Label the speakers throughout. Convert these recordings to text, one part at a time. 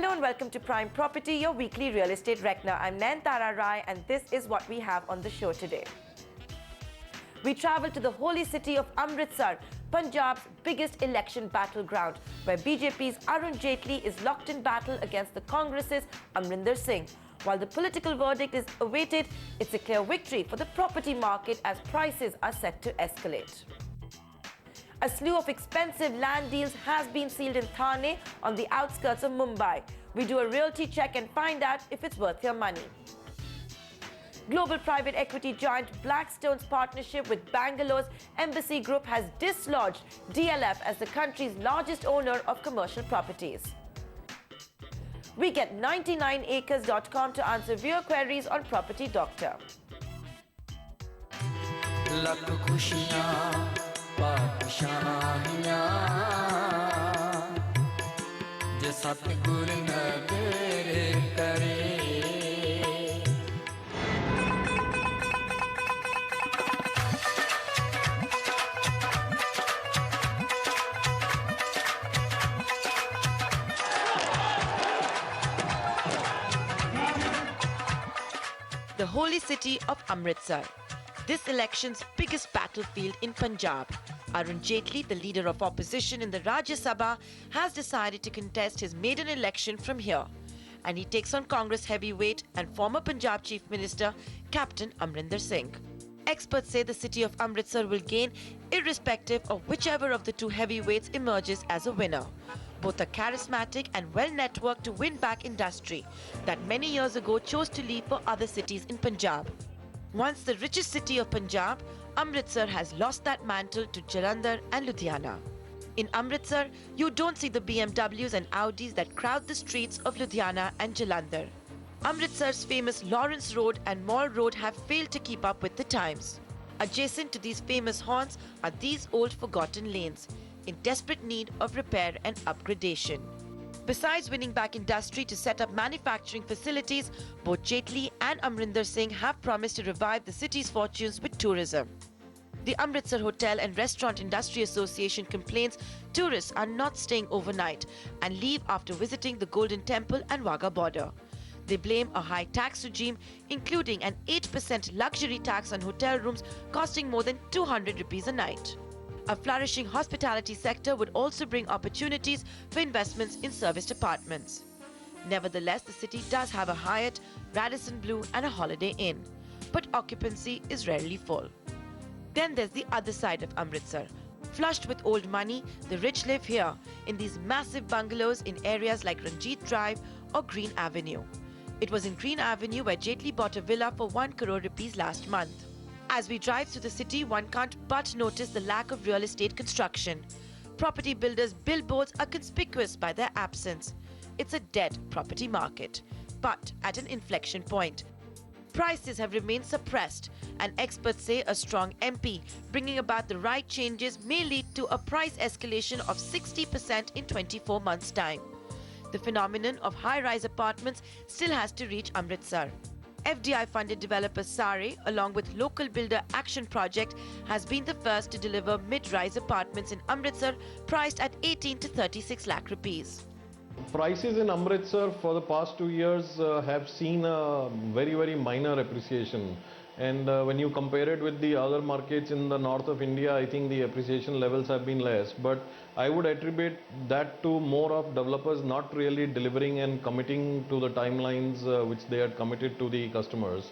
Speaker 1: Hello and welcome to Prime Property, your weekly real estate reckoner. I'm Nayantara Rai and this is what we have on the show today. We travel to the holy city of Amritsar, Punjab's biggest election battleground, where BJP's Arun Jaitley is locked in battle against the Congress's Amrinder Singh. While the political verdict is awaited, it's a clear victory for the property market as prices are set to escalate. A slew of expensive land deals has been sealed in Thane on the outskirts of Mumbai. We do a realty check and find out if it's worth your money. Global private equity giant Blackstone's partnership with Bangalore's Embassy Group has dislodged DLF as the country's largest owner of commercial properties. We get 99acres.com to answer viewer queries on Property Doctor. The holy city of Amritsar, this election's biggest battlefield in Punjab. Arun Jaitley, the leader of opposition in the Rajya Sabha, has decided to contest his maiden election from here. And he takes on Congress heavyweight and former Punjab Chief Minister, Captain Amrinder Singh. Experts say the city of Amritsar will gain irrespective of whichever of the two heavyweights emerges as a winner. Both are charismatic and well-networked to win back industry that many years ago chose to leave for other cities in Punjab. Once the richest city of Punjab, Amritsar has lost that mantle to Jalandhar and Ludhiana. In Amritsar, you don't see the BMWs and Audis that crowd the streets of Ludhiana and Jalandhar. Amritsar's famous Lawrence Road and Mall Road have failed to keep up with the times. Adjacent to these famous haunts are these old forgotten lanes, in desperate need of repair and upgradation. Besides winning back industry to set up manufacturing facilities, both Jaitley and Amrinder Singh have promised to revive the city's fortunes with tourism. The Amritsar Hotel and Restaurant Industry Association complains tourists are not staying overnight and leave after visiting the Golden Temple and Wagah border. They blame a high tax regime, including an 8% luxury tax on hotel rooms costing more than 200 rupees a night. A flourishing hospitality sector would also bring opportunities for investments in serviced apartments. Nevertheless, the city does have a Hyatt, Radisson Blu and a Holiday Inn, but occupancy is rarely full. Then there's the other side of Amritsar. Flushed with old money, the rich live here in these massive bungalows in areas like Ranjit Drive or Green Avenue. It was in Green Avenue where Jaitley bought a villa for 1 crore rupees last month. As we drive through the city, one can't but notice the lack of real estate construction. Property builders' billboards are conspicuous by their absence. It's a dead property market, but at an inflection point. Prices have remained suppressed, and experts say a strong MP bringing about the right changes may lead to a price escalation of 60% in 24 months' time. The phenomenon of high-rise apartments still has to reach Amritsar. FDI-funded developer Sare, along with local builder Action Project, has been the first to deliver mid-rise apartments in Amritsar priced at 18 to 36 lakh rupees.
Speaker 2: Prices in Amritsar for the past 2 years have seen a very minor appreciation. And when you compare it with the other markets in the north of India, I think the appreciation levels have been less. But I would attribute that to more of developers not really delivering and committing to the timelines which they had committed to the customers.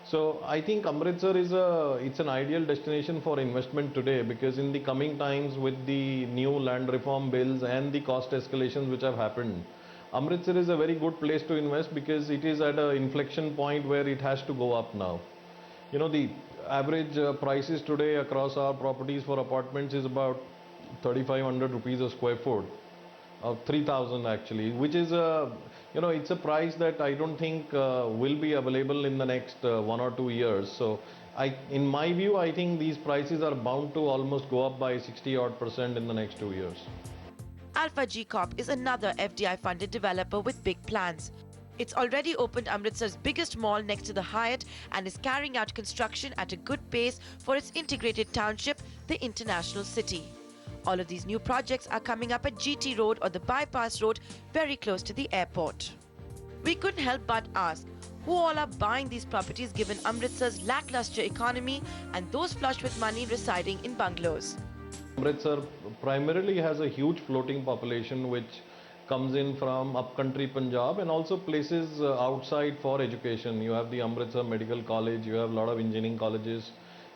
Speaker 2: So I think Amritsar it's an ideal destination for investment today, because in the coming times with the new land reform bills and the cost escalations which have happened, Amritsar is a very good place to invest because it is at an inflection point where it has to go up now. You know, the average prices today across our properties for apartments is about 3,500 rupees a square foot, of 3,000 actually, which is it's a price that I don't think will be available in the next 1 or 2 years. So in my view, I think these prices are bound to almost go up by 60% in the next 2 years.
Speaker 1: Alpha G Corp is another FDI-funded developer with big plans. It's already opened Amritsar's biggest mall next to the Hyatt and is carrying out construction at a good pace for its integrated township, the International City. All of these new projects are coming up at GT Road or the Bypass Road, very close to the airport. We couldn't help but ask, who all are buying these properties given Amritsar's lackluster economy and those flush with money residing in bungalows?
Speaker 2: Amritsar primarily has a huge floating population which comes in from upcountry Punjab and also places outside for education. You have the Amritsar Medical College, you have a lot of engineering colleges,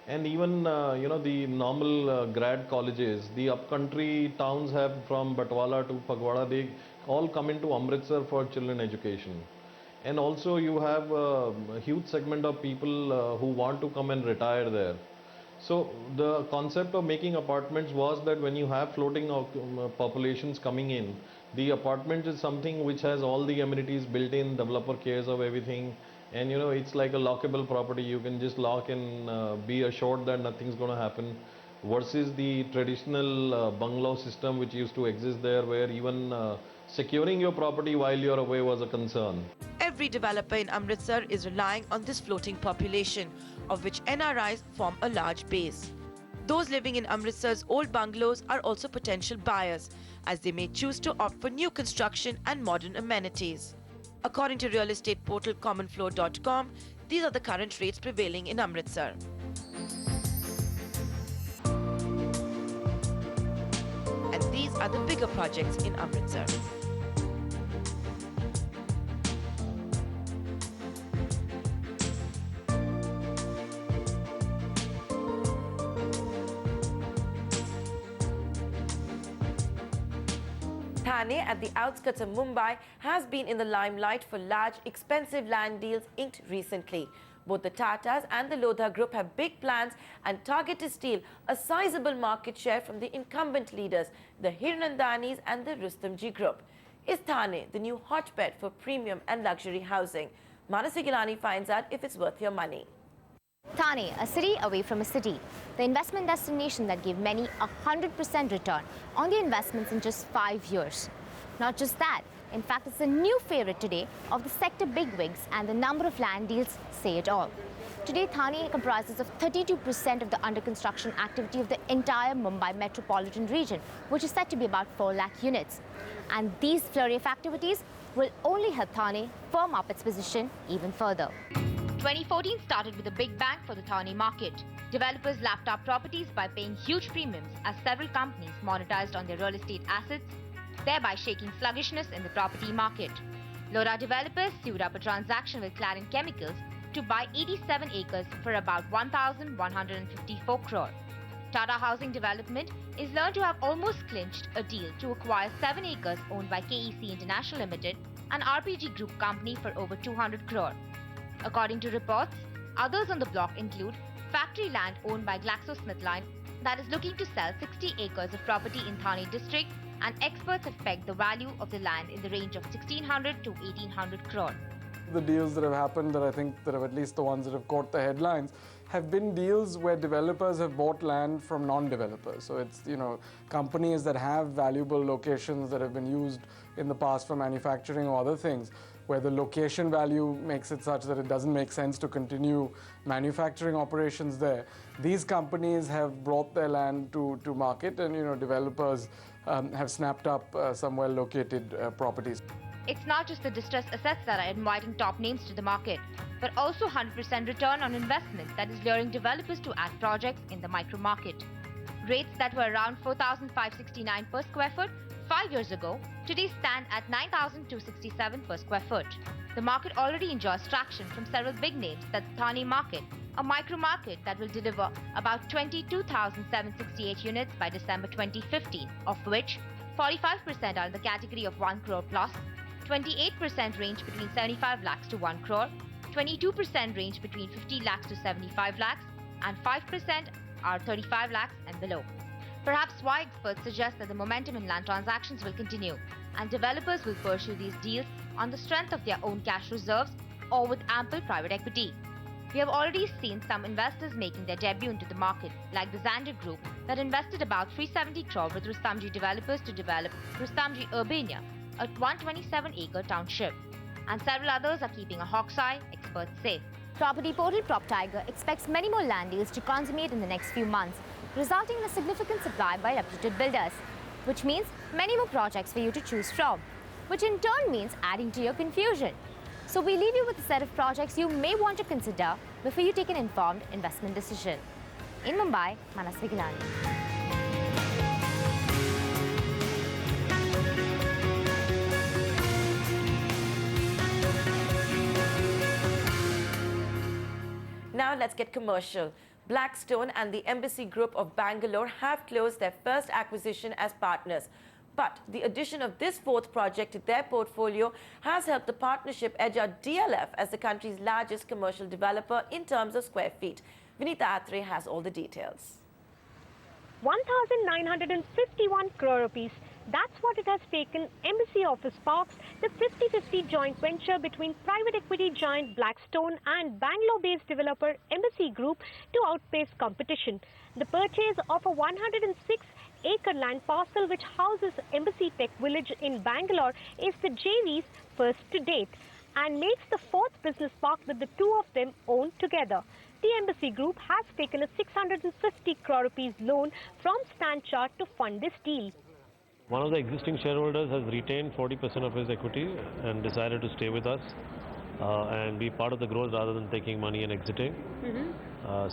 Speaker 2: and even the normal grad colleges. The upcountry towns have from Batwala to Phagwara, they all come into Amritsar for children education. And also you have a huge segment of people who want to come and retire there. So the concept of making apartments was that when you have floating populations coming in, the apartment is something which has all the amenities built in, developer cares of everything, and it's like a lockable property. You can just lock and be assured that nothing's going to happen, versus the traditional bungalow system which used to exist there, where even securing your property while you're away was a concern.
Speaker 1: Every developer in Amritsar is relying on this floating population, of which NRIs form a large base. Those living in Amritsar's old bungalows are also potential buyers, as they may choose to opt for new construction and modern amenities. According to real estate portal commonfloor.com, these are the current rates prevailing in Amritsar. And these are the bigger projects in Amritsar. Thane, at the outskirts of Mumbai, has been in the limelight for large, expensive land deals inked recently. Both the Tatas and the Lodha Group have big plans and target to steal a sizable market share from the incumbent leaders, the Hiranandanis and the Rustomjee Group. Is Thane the new hotbed for premium and luxury housing? Manasvi Ghelani finds out if it's worth your money.
Speaker 3: Thane, a city away from a city, the investment destination that gave many 100% return on their investments in just 5 years. Not just that, in fact, it's a new favorite today of the sector bigwigs, and the number of land deals say it all. Today, Thane comprises of 32% of the under construction activity of the entire Mumbai metropolitan region, which is said to be about 4 lakh units. And these flurry of activities will only help Thane firm up its position even further. 2014 started with a big bang for the Thane market. Developers lapped up properties by paying huge premiums as several companies monetized on their real estate assets, thereby shaking sluggishness in the property market. Lodha developers sewed up a transaction with Clarin Chemicals to buy 87 acres for about 1,154 crore. Tata Housing Development is learned to have almost clinched a deal to acquire 7 acres owned by KEC International Limited, an RPG group company, for over 200 crore. According to reports, others on the block include factory land owned by GlaxoSmithKline that is looking to sell 60 acres of property in Thane district, and experts have pegged the value of the land in the range of 1,600 to 1,800 crore.
Speaker 4: The deals that have happened, that I think that are at least the ones that have caught the headlines, have been deals where developers have bought land from non-developers. So it's, companies that have valuable locations that have been used in the past for manufacturing or other things, where the location value makes it such that it doesn't make sense to continue manufacturing operations there. These companies have brought their land to market, and developers have snapped up some well-located properties.
Speaker 3: It's not just the distressed assets that are inviting top names to the market, but also 100% return on investment that is luring developers to add projects in the micro market. Rates that were around 4,569 per square foot 5 years ago today stand at 9,267 per square foot. The market already enjoys traction from several big names. That's Thane market, a micro market that will deliver about 22,768 units by December 2015, of which 45% are in the category of 1 crore plus, 28% range between 75 lakhs to 1 crore, 22% range between 50 lakhs to 75 lakhs, and 5% are 35 lakhs and below. Perhaps why experts suggest that the momentum in land transactions will continue, and developers will pursue these deals on the strength of their own cash reserves or with ample private equity. We have already seen some investors making their debut into the market, like the Xander Group that invested about 370 crore with Rustomjee developers to develop Rustomjee Urbania, a 127-acre township. And several others are keeping a hawk's eye, experts say. Property portal PropTiger expects many more land deals to consummate in the next few months, resulting in a significant supply by reputed builders, which means many more projects for you to choose from, which in turn means adding to your confusion. So we leave you with a set of projects you may want to consider before you take an informed investment decision. In Mumbai, Manasvi Ghelani.
Speaker 1: Now let's get commercial. Blackstone and the Embassy Group of Bangalore have closed their first acquisition as partners. But the addition of this fourth project to their portfolio has helped the partnership edge out DLF as the country's largest commercial developer in terms of square feet. Vinita Atre has all the details.
Speaker 5: 1,951 crore rupees. That's what it has taken Embassy Office Parks, the 50-50 joint venture between private equity giant Blackstone and Bangalore-based developer Embassy Group, to outpace competition. The purchase of a 106-acre land parcel which houses Embassy Tech Village in Bangalore is the JV's first to date and makes the fourth business park that the two of them own together. The Embassy Group has taken a 650 crore rupees loan from Stand Chart to fund this deal.
Speaker 6: One of the existing shareholders has retained 40% of his equity and decided to stay with us and be part of the growth rather than taking money and exiting.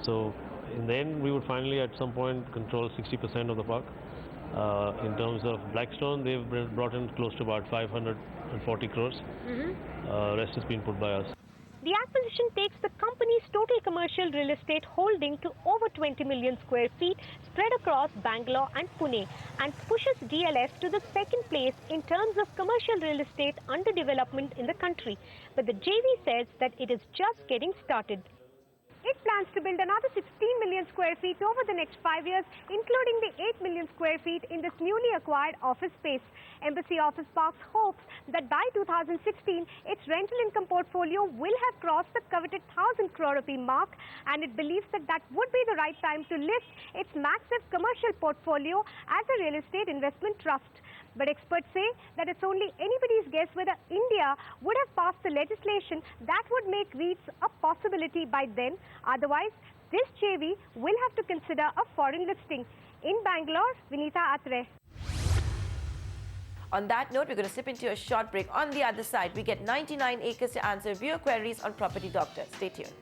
Speaker 6: So in the end, we would finally at some point control 60% of the park. In terms of Blackstone, they've brought in close to about 540 crores. Rest has been put by us.
Speaker 5: The acquisition takes the company's total commercial real estate holding to over 20 million square feet spread across Bangalore and Pune and pushes DLF to the second place in terms of commercial real estate under development in the country. But the JV says that it is just getting started. It plans to build another 16 million square feet over the next 5 years, including the 8 million square feet in this newly acquired office space. Embassy Office Parks hopes that by 2016, its rental income portfolio will have crossed the coveted 1,000 crore rupee mark, and it believes that that would be the right time to list its massive commercial portfolio as a real estate investment trust. But experts say that it's only anybody's guess whether India would have passed the legislation that would make REITs a possibility by then. Otherwise, this JV will have to consider a foreign listing. In Bangalore, Vinita Atre.
Speaker 1: On that note, we're going to slip into a short break. On the other side, we get 99 acres to answer viewer queries on Property Doctor. Stay tuned.